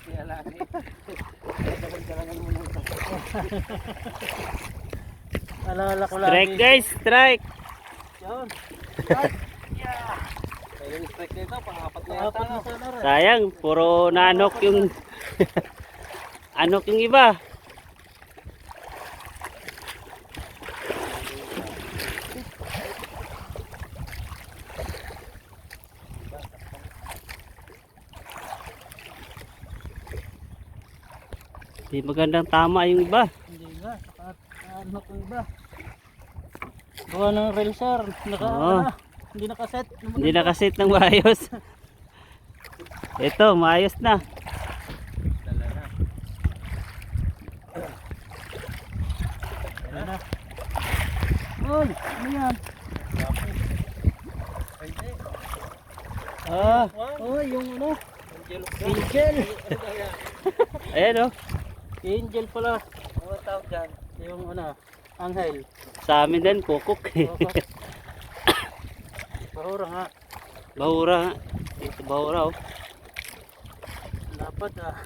Kaya lagi. Dalag-dalangan mo nung ito. Alala ko lagi. Strike guys, strike. Yun. Strike. Yeah. Kaya yung strike nito, pang-apat na yata. Sayang, puro nanok yung anok yung iba. Di magandang tama yung iba. Hindi nga, saka ano ko iba. Gawa ng rail sir, Oo. hindi nakaset. Hindi nakasit ng maayos. Ito, maayos na. Dala na. Dala na. Uy, ano yan? Ah, Yung ano? Angel. ayan oh. Angel pala. Ano tawag dyan? Yung ano, anghel. Sa amin din, kukuk. Bahura nga. Bahura nga. Ito bahura oh. Dapat ah.